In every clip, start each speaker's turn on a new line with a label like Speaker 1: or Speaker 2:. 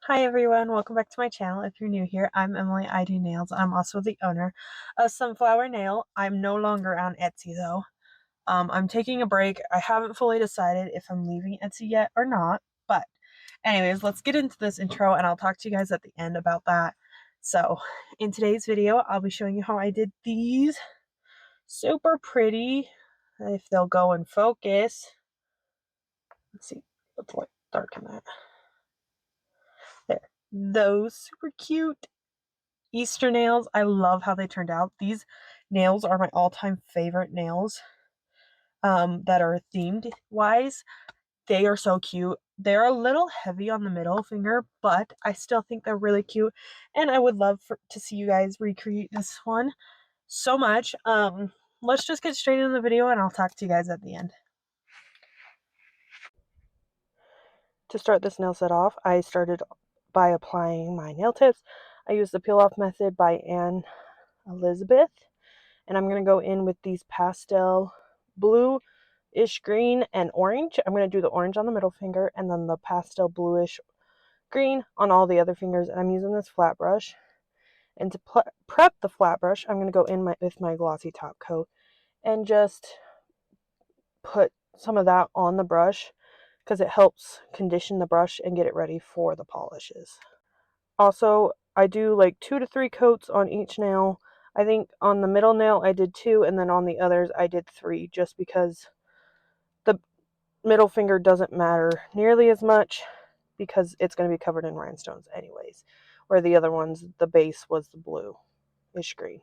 Speaker 1: Hi everyone, welcome back to my channel. If you're new here, I'm Emily, I do nails. I'm also the owner of Sunflower Nail. I'm no longer on Etsy though. I'm taking a break. I haven't fully decided if I'm leaving Etsy yet or not, but anyways, let's get into this intro and I'll talk to you guys at the end about that. So, in today's video, I'll be showing you how I did these super pretty, if they'll go in focus. Let's see, let's darken that. There. Those super cute Easter nails. I love how they turned out. These nails are my all-time favorite nails that are themed wise. They are so cute. They're a little heavy on the middle finger, but I still think they're really cute, and I would love to see you guys recreate this one so much. Let's just get straight into the video and I'll talk to you guys at the end. To start this nail set off, I started by applying my nail tips. I used the peel off method by Anne Elizabeth, and I'm going to go in with these pastel blue-ish green and orange. I'm going to do the orange on the middle finger and then the pastel bluish green on all the other fingers, and I'm using this flat brush. And to prep the flat brush, I'm going to go in with my glossy top coat and just put some of that on the brush because it helps condition the brush and get it ready for the polishes. Also, I do like 2 to 3 coats on each nail. I think on the middle nail I did 2, and then on the others I did 3, just because the middle finger doesn't matter nearly as much because it's going to be covered in rhinestones anyways, where the other ones, the base was the blue-ish green.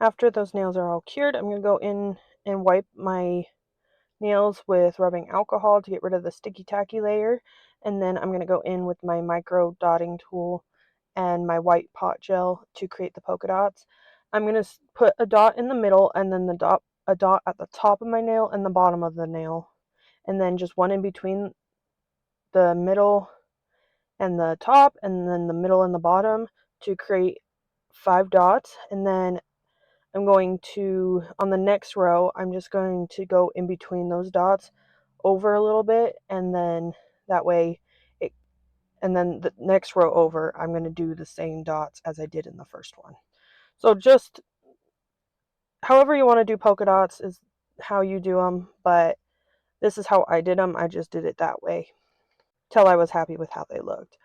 Speaker 1: After those nails are all cured, I'm going to go in and wipe my nails with rubbing alcohol to get rid of the sticky tacky layer, and then I'm going to go in with my micro dotting tool and my white pot gel to create the polka dots. I'm going to put a dot in the middle and then a dot at the top of my nail and the bottom of the nail, and then just one in between the middle and the top, and then the middle and the bottom to create 5 dots. And then I'm going to, on the next row, I'm just going to go in between those dots over a little bit, and then that way it, and then the next row over, I'm going to do the same dots as I did in the first one. So just however you want to do polka dots is how you do them, but this is how I did them. I just did it that way till I was happy with how they looked.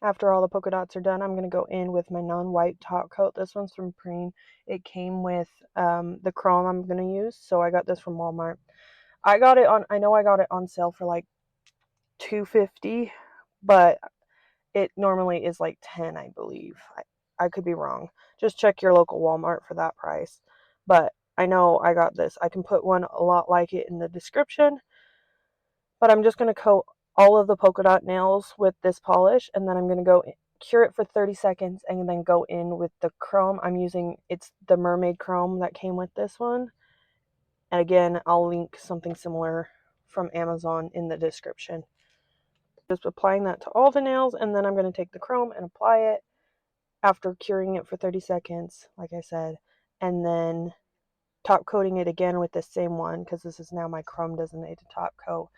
Speaker 1: After all the polka dots are done, I'm going to go in with my non-white top coat. This one's from Preen. It came with the chrome I'm going to use, so I got this from Walmart. I know I got it on sale for like $2.50, but it normally is like $10, I believe. I could be wrong. Just check your local Walmart for that price. But I know I got this. I can put one a lot like it in the description. But I'm just going to coat all of the polka dot nails with this polish, and then I'm going to go cure it for 30 seconds and then go in with the chrome. It's the mermaid chrome that came with this one. And again, I'll link something similar from Amazon in the description. Just applying that to all the nails, and then I'm going to take the chrome and apply it after curing it for 30 seconds, like I said, and then top coating it again with the same one, because this is now my chrome designated top coat,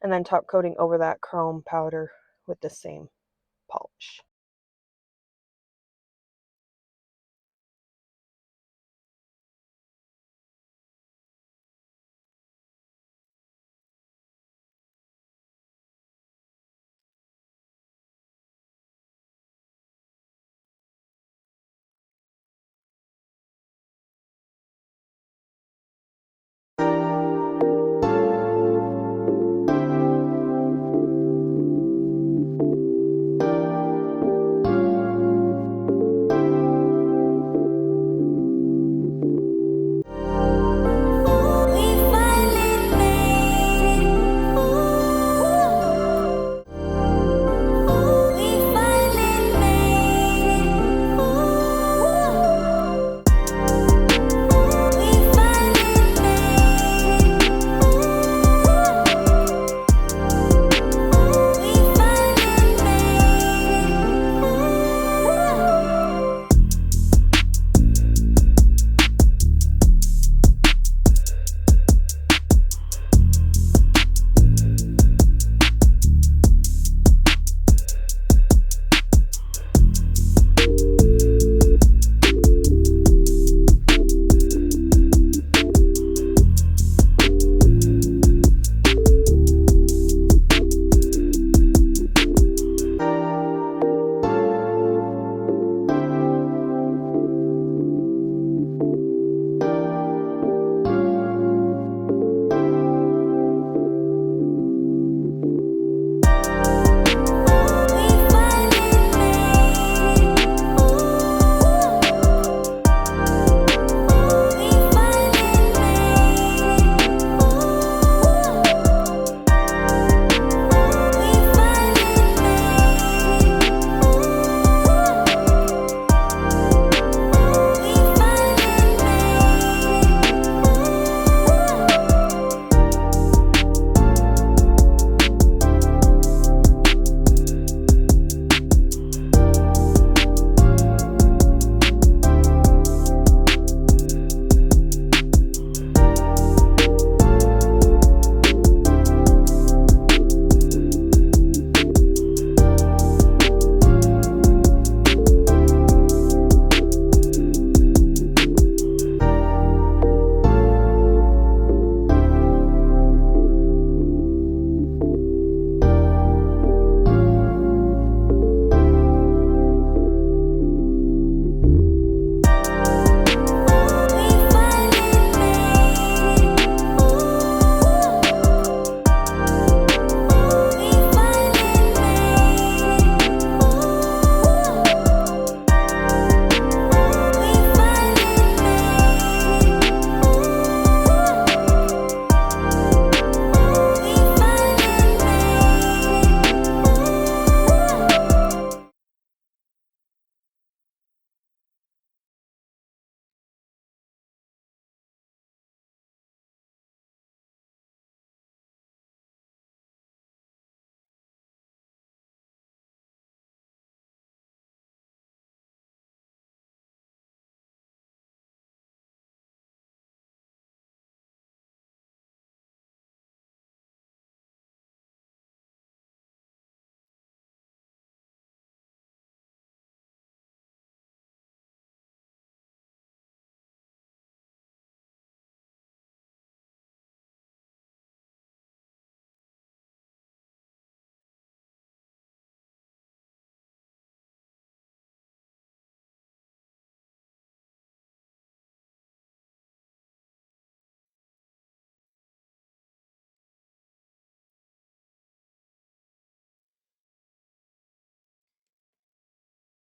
Speaker 1: and then top coating over that chrome powder with the same polish.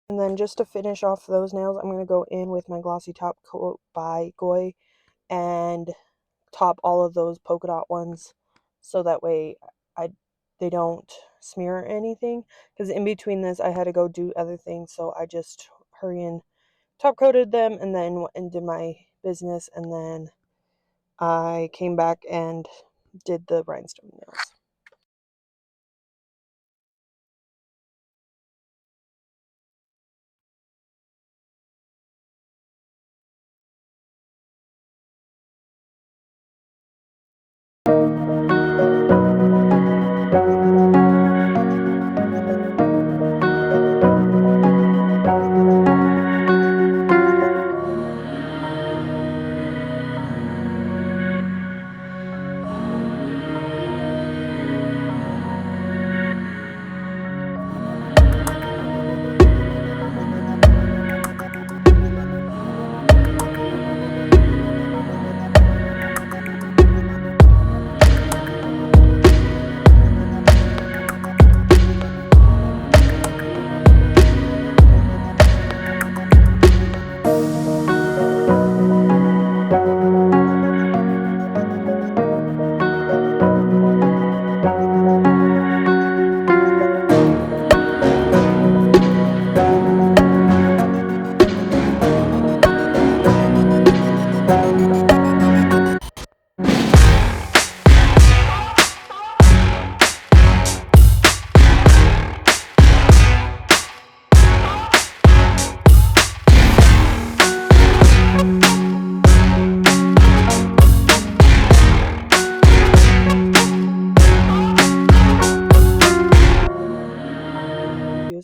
Speaker 1: And then just to finish off those nails, I'm going to go in with my glossy top coat by Goy and top all of those polka dot ones so that way they don't smear anything, because in between this I had to go do other things, so I just hurry and top coated them and then went and did my business, and then I came back and did the rhinestone nails.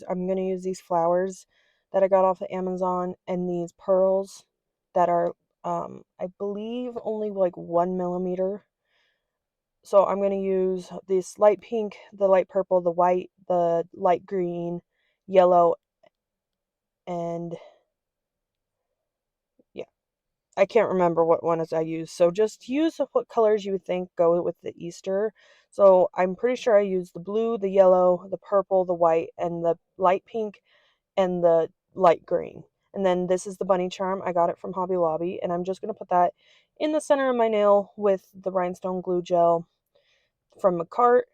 Speaker 1: I'm going to use these flowers that I got off of Amazon and these pearls that are, I believe, only like 1 millimeter. So I'm going to use this light pink, the light purple, the white, the light green, yellow, and yeah, I can't remember what ones I used. So just use what colors you would think go with the Easter. So I'm pretty sure I used the blue, the yellow, the purple, the white, and the light pink, and the light green. And then this is the bunny charm. I got it from Hobby Lobby, and I'm just going to put that in the center of my nail with the rhinestone glue gel from a cart.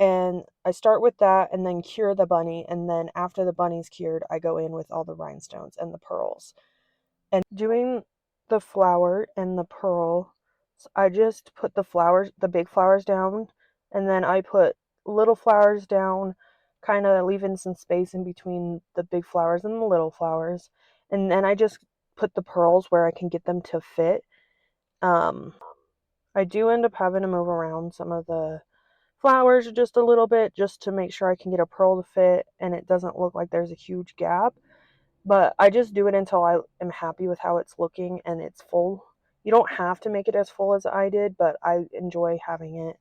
Speaker 1: And I start with that and then cure the bunny, and then after the bunny's cured, I go in with all the rhinestones and the pearls. And doing the flower and the pearl, I just put the flowers, the big flowers down, and then I put little flowers down, kind of leaving some space in between the big flowers and the little flowers. And then I just put the pearls where I can get them to fit. Um, I do end up having to move around some of the flowers just a little bit just to make sure I can get a pearl to fit and it doesn't look like there's a huge gap. But I just do it until I am happy with how it's looking and it's full. You don't have to make it as full as I did, but I enjoy having it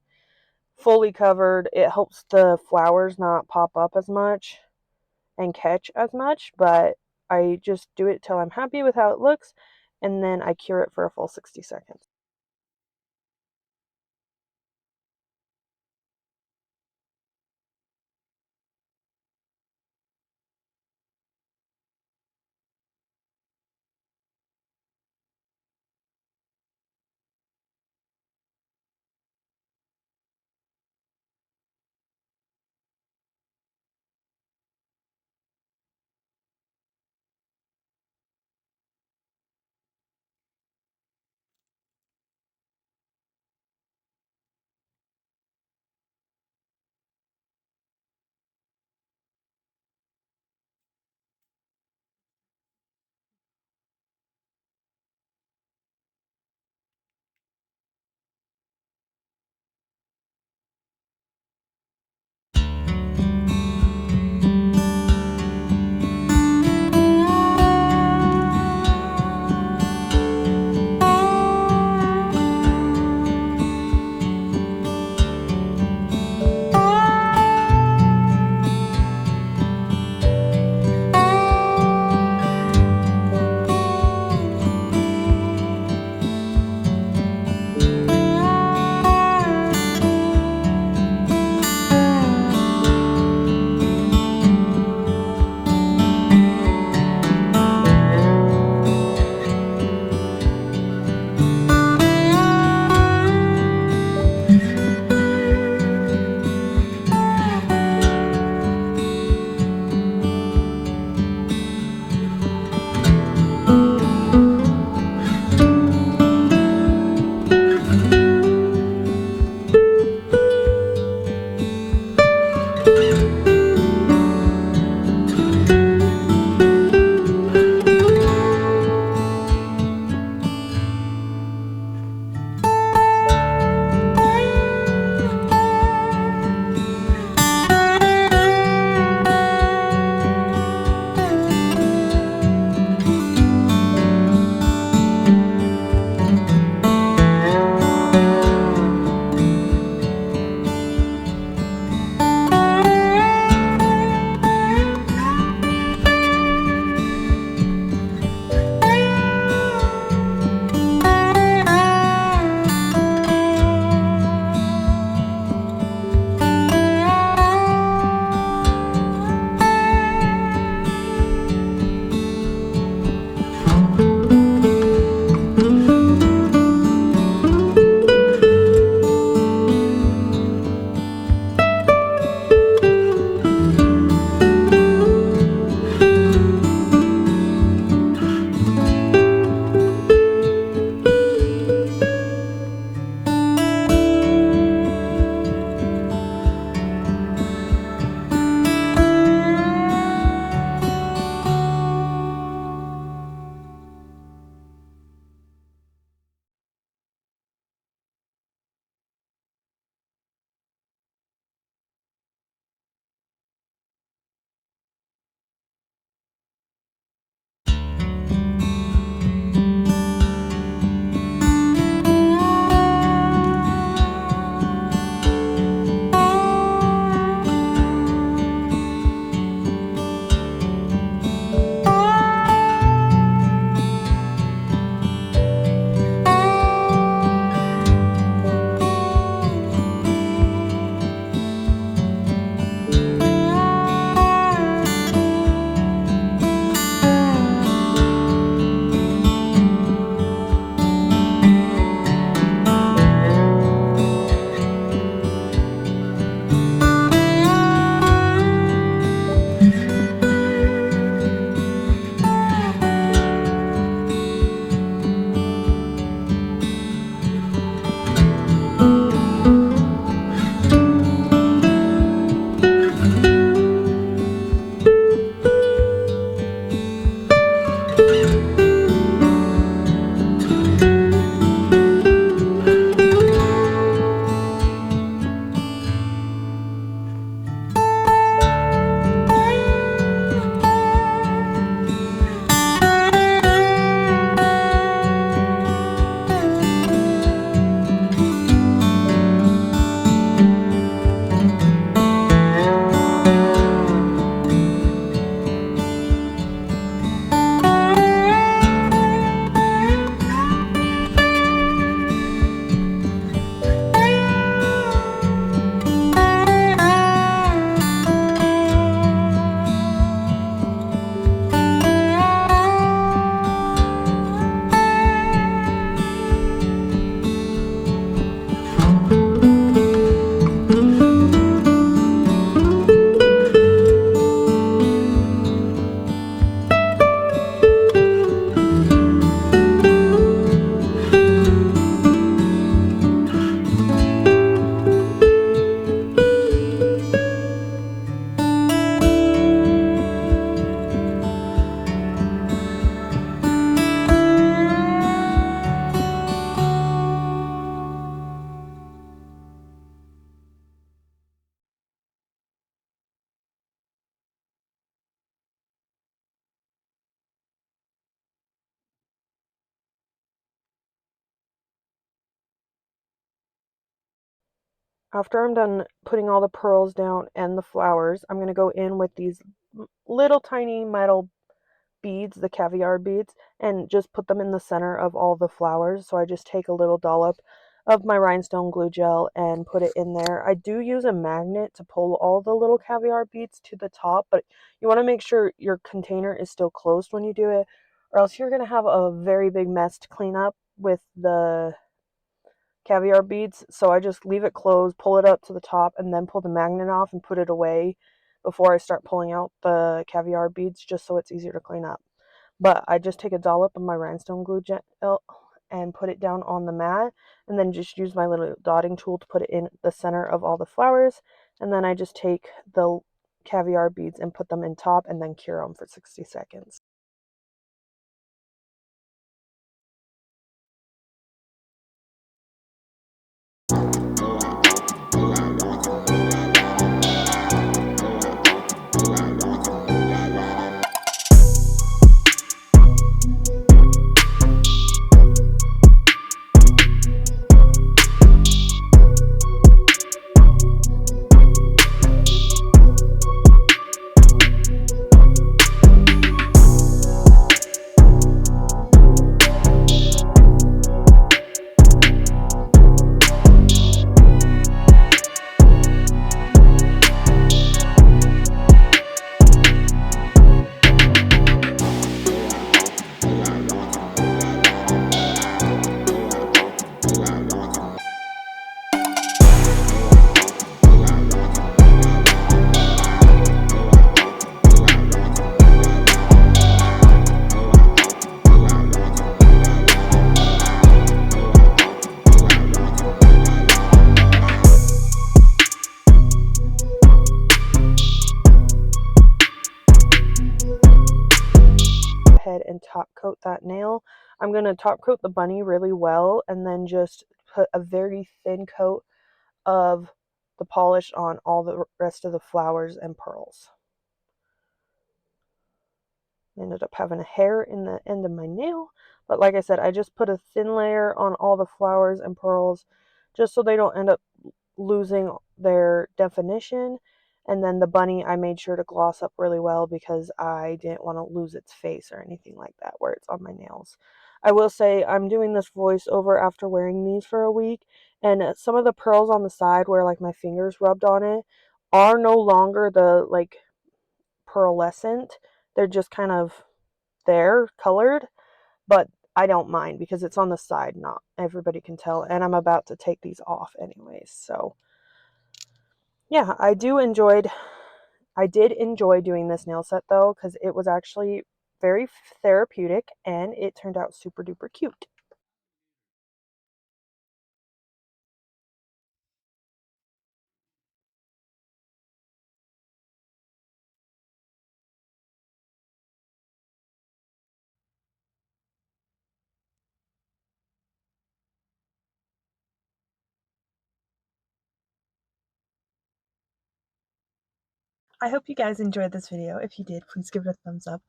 Speaker 1: fully covered. It helps the flowers not pop up as much and catch as much, but I just do it till I'm happy with how it looks, and then I cure it for a full 60 seconds. After I'm done putting all the pearls down and the flowers, I'm going to go in with these little tiny metal beads, the caviar beads, and just put them in the center of all the flowers. So I just take a little dollop of my rhinestone glue gel and put it in there. I do use a magnet to pull all the little caviar beads to the top, but you want to make sure your container is still closed when you do it, or else you're going to have a very big mess to clean up with the caviar beads. So I just leave it closed, pull it up to the top, and then pull the magnet off and put it away before I start pulling out the caviar beads, just so it's easier to clean up. But I just take a dollop of my rhinestone glue gel and put it down on the mat, and then just use my little dotting tool to put it in the center of all the flowers, and then I just take the caviar beads and put them in top and then cure them for 60 seconds. Ahead and top coat that nail. I'm going to top coat the bunny really well and then just put a very thin coat of the polish on all the rest of the flowers and pearls. Ended up having a hair in the end of my nail, but like I said, I just put a thin layer on all the flowers and pearls just so they don't end up losing their definition. And then the bunny I made sure to gloss up really well because I didn't want to lose its face or anything like that where it's on my nails. I will say I'm doing this voiceover after wearing these for a week, and some of the pearls on the side where like my fingers rubbed on it are no longer the like pearlescent. They're just kind of there, colored, but I don't mind because it's on the side, not everybody can tell, and I'm about to take these off anyways. So yeah, I did enjoy doing this nail set though, because it was actually very therapeutic and it turned out super duper cute. I hope you guys enjoyed this video. If you did, please give it a thumbs up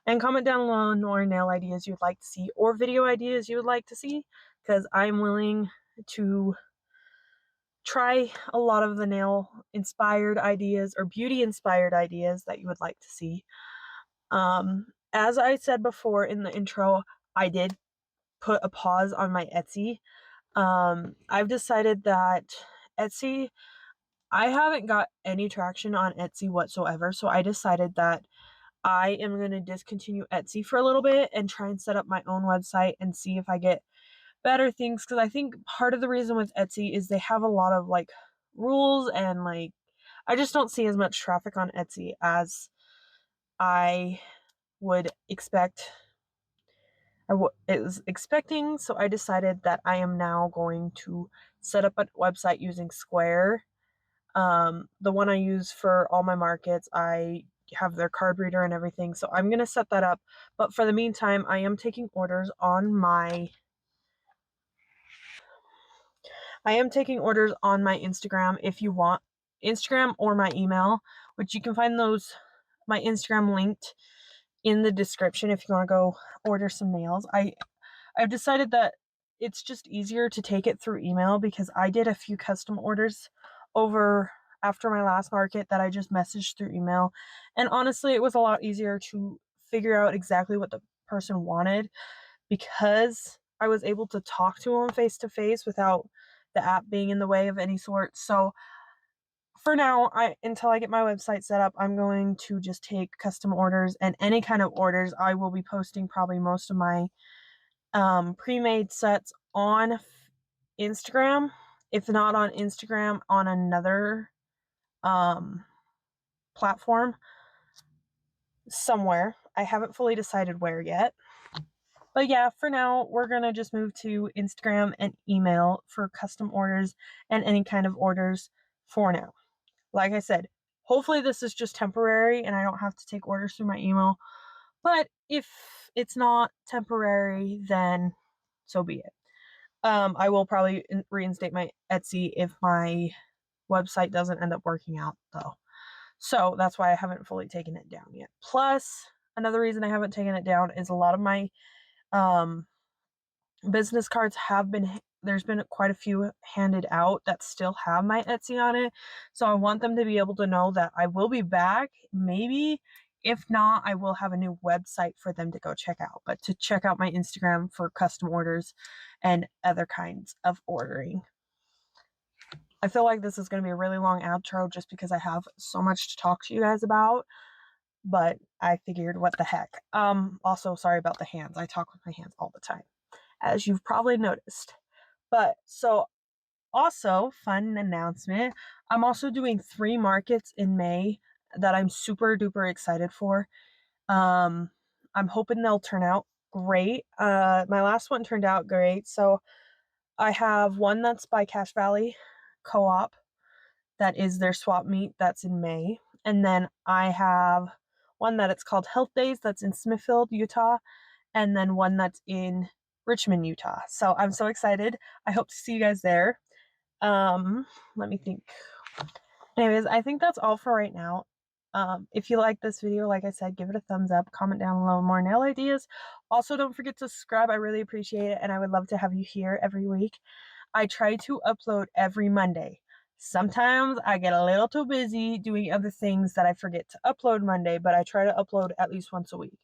Speaker 1: and comment down below more nail ideas you'd like to see or video ideas you would like to see, because I'm willing to try a lot of the nail inspired ideas or beauty inspired ideas that you would like to see. As I said before in the intro, I did put a pause on my Etsy. I've decided that Etsy, I haven't got any traction on Etsy whatsoever, so I decided that I am going to discontinue Etsy for a little bit and try and set up my own website and see if I get better things, because I think part of the reason with Etsy is they have a lot of like rules, and like I just don't see as much traffic on Etsy as I would expect. Was expecting, so I decided that I am now going to set up a website using Square. The one I use for all my markets, I have their card reader and everything, so I'm gonna set that up. But for the meantime, I am taking orders on my Instagram if you want, Instagram or my email, which you can find my Instagram linked in the description if you want to go order some nails. I've decided that it's just easier to take it through email because I did a few custom orders over after my last market that I just messaged through email. And honestly, it was a lot easier to figure out exactly what the person wanted because I was able to talk to them face to face without the app being in the way of any sort. So for now, until I get my website set up, I'm going to just take custom orders and any kind of orders. I will be posting probably most of my pre-made sets on Instagram. If not on Instagram, on another platform somewhere. I haven't fully decided where yet. But yeah, for now, we're going to just move to Instagram and email for custom orders and any kind of orders for now. Like I said, hopefully this is just temporary and I don't have to take orders through my email. But if it's not temporary, then so be it. I will probably reinstate my Etsy if my website doesn't end up working out, though. So that's why I haven't fully taken it down yet. Plus, another reason I haven't taken it down is a lot of my business cards there's been quite a few handed out that still have my Etsy on it. So I want them to be able to know that I will be back. Maybe if not, I will have a new website for them to go check out, but to check out my Instagram for custom orders and other kinds of ordering. I feel like this is going to be a really long outro just because I have so much to talk to you guys about, but I figured what the heck. Also sorry about the hands. I talk with my hands all the time, as you've probably noticed. But so also, fun announcement, I'm also doing 3 markets in May that I'm super duper excited for. I'm hoping they'll turn out great. My last one turned out great. So I have one that's by Cache Valley Co-op. That is their swap meet. That's in May. And then I have one that it's called Health Days. That's in Smithfield, Utah. And then one that's in Richmond, Utah. So I'm so excited. I hope to see you guys there. Let me think. Anyways, I think that's all for right now. If you like this video, like I said, give it a thumbs up, comment down below more nail ideas. Also, don't forget to subscribe. I really appreciate it, and I would love to have you here every week. I try to upload every Monday. Sometimes I get a little too busy doing other things that I forget to upload Monday, but I try to upload at least once a week.